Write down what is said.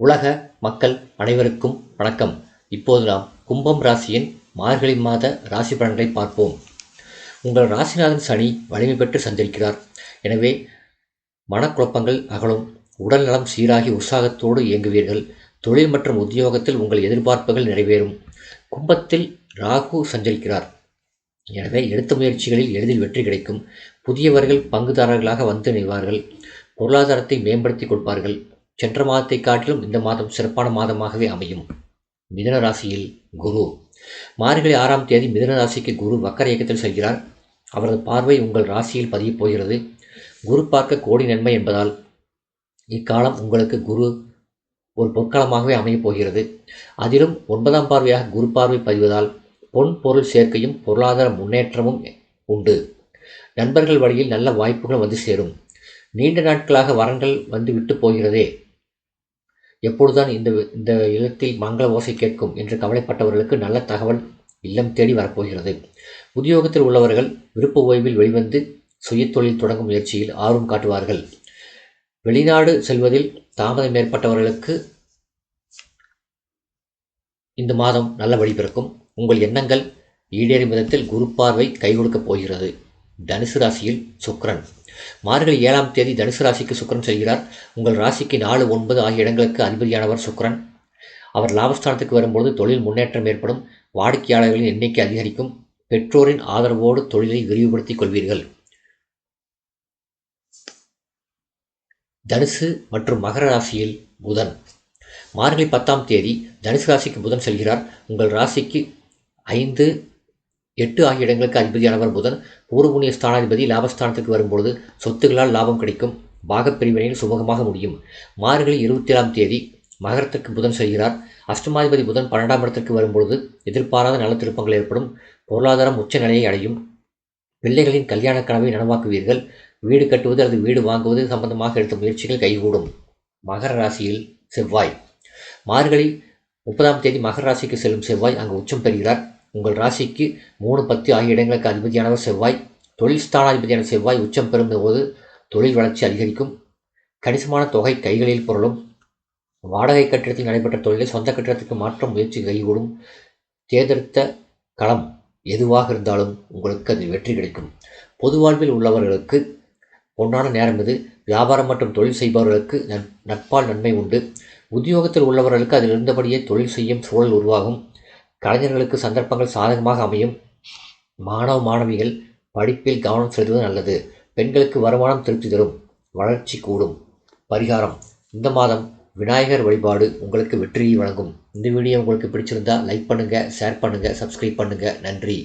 உலக மக்கள் அனைவருக்கும் வணக்கம். இப்போது நாம் கும்பம் ராசியின் மார்கழி மாத ராசி பலன்களை பார்ப்போம். உங்கள் ராசிநாதன் சனி வலிமை பெற்று சஞ்சரிக்கிறார். எனவே மனக்குழப்பங்கள் அகலும், உடல் நலம் சீராகி உற்சாகத்தோடு இயங்குவீர்கள். தொழில் மற்றும் உத்தியோகத்தில் உங்கள் எதிர்பார்ப்புகள் நிறைவேறும். கும்பத்தில் ராகு சஞ்சரிக்கிறார். எனவே எடுத்த முயற்சிகளில் எளிதில் வெற்றி கிடைக்கும். புதியவர்கள் பங்குதாரர்களாக வந்து நிற்வார்கள். பொருளாதாரத்தை மேம்படுத்தி கொடுப்பார்கள். சென்ற மாதத்தை காட்டிலும் இந்த மாதம் சிறப்பான மாதமாகவே அமையும். மிதுன ராசியில் குரு. மார்கழி 6ஆம் தேதி மிதுன ராசிக்கு குரு வக்கர இயக்கத்தில் செல்கிறார். அவரது பார்வை உங்கள் ராசியில் பதியப் போகிறது. குரு பார்க்க கோடி நன்மை என்பதால் இக்காலம் உங்களுக்கு குரு ஒரு பொற்காலமாகவே அமையப் போகிறது. அதிலும் 9ஆம் பார்வையாக குரு பார்வை பதிவதால் பொன் பொருள் சேர்க்கையும் பொருளாதார முன்னேற்றமும் உண்டு. நண்பர்கள் வழியில் நல்ல வாய்ப்புகள் வந்து சேரும். நீண்ட நாட்களாக வரன்கள் வந்து விட்டு போகிறதே, எப்பொழுதுதான் இந்த இல்லத்தில் மங்கள ஓசை கேட்கும் என்று கவலைப்பட்டவர்களுக்கு நல்ல தகவல் இல்லம் தேடி வரப்போகிறது. உத்தியோகத்தில் உள்ளவர்கள் விருப்ப ஓய்வில் வெளிவந்து சுயதொழில் தொடங்கும் முயற்சியில் ஆர்வம் காட்டுவார்கள். வெளிநாடு செல்வதில் தாமதம் ஏற்பட்டவர்களுக்கு இந்த மாதம் நல்ல வழி பிறக்கும். உங்கள் எண்ணங்கள் ஈடேறும் விதத்தில் குரு பார்வை கை கொடுக்கப் போகிறது. தனுசு ராசியில் சுக்கிரன். மார்கழி 7ஆம் தேதி தனுசு ராசிக்கு சுக்கிரன் செல்கிறார். உங்கள் ராசிக்கு 4, 9 ஆகிய இடங்களுக்கு அதிபதியானவர் சுக்கிரன். அவர் லாபஸ்தானத்துக்கு வரும்போது தொழில் முன்னேற்றம் ஏற்படும். வாடிக்கையாளர்களின் எண்ணிக்கை அதிகரிக்கும். பெற்றோரின் ஆதரவோடு தொழிலை விரிவுபடுத்திக் கொள்வீர்கள். தனுசு மற்றும் மகர ராசியில் புதன். மார்கழி 10ஆம் தேதி தனுசு ராசிக்கு புதன் செல்கிறார். உங்கள் ராசிக்கு 5, 8 ஆகிய இடங்களுக்கு அதிபதியானவர் புதன். பூர்வ புண்ணிய ஸ்தானாதிபதி லாபஸ்தானத்துக்கு வரும்பொழுது சொத்துக்களால் லாபம் கிடைக்கும். பாகப்பிரிவினையில் சுமூகமாக முடியும். மார்கழி 27ஆம் தேதி மகரத்திற்கு புதன் செல்கிறார். அஷ்டமாதிபதி புதன் 12ஆம் இடத்திற்கு வரும்பொழுது எதிர்பாராத நல திருப்பங்கள் ஏற்படும். பொருளாதாரம் உச்ச நிலையை அடையும். பிள்ளைகளின் கல்யாண கனவை நனவாக்குவீர்கள். வீடு கட்டுவது அல்லது வீடு வாங்குவது சம்பந்தமாக எடுத்த முயற்சிகள் கைகூடும். மகர ராசியில் செவ்வாய். மார்கழி 30ஆம் தேதி மகர ராசிக்கு செல்லும் செவ்வாய் அங்கு உச்சம் பெறுகிறார். உங்கள் ராசிக்கு 3, 10 ஆகிய இடங்களுக்கு அதிபதியானவர் செவ்வாய். தொழில் ஸ்தானாதிபதியான செவ்வாய் உச்சம் பெறும் போது தொழில் வளர்ச்சி அதிகரிக்கும். கணிசமான தொகை கைகளில் பொருளும். வாடகை கட்டிடத்தில் நடைபெற்ற தொழிலை சொந்த கட்டிடத்துக்கு மாற்றும் முயற்சி கைகூடும். தேர்ந்தெடுத்த களம் எதுவாக இருந்தாலும் உங்களுக்கு அது வெற்றி கிடைக்கும். பொது வாழ்வில் உள்ளவர்களுக்கு பொன்னான நேரம் இது. வியாபாரம் மற்றும் தொழில் செய்பவர்களுக்கு நட்பால் நன்மை உண்டு. உத்தியோகத்தில் உள்ளவர்களுக்கு அதில் இருந்தபடியே தொழில் செய்யும் சூழல் உருவாகும். கலைஞர்களுக்கு சந்தர்ப்பங்கள் சாதகமாக அமையும். மாணவ மாணவிகள் படிப்பில் கவனம் செலுத்துவது நல்லது. பெண்களுக்கு வருமானம் திருப்தி தரும். வளர்ச்சி கூடும். பரிகாரம்: இந்த மாதம் விநாயகர் வழிபாடு உங்களுக்கு வெற்றியை வழங்கும். இந்த வீடியோ உங்களுக்கு பிடிச்சிருந்தா லைக் பண்ணுங்கள், ஷேர் பண்ணுங்கள், சப்ஸ்கிரைப் பண்ணுங்கள். நன்றி.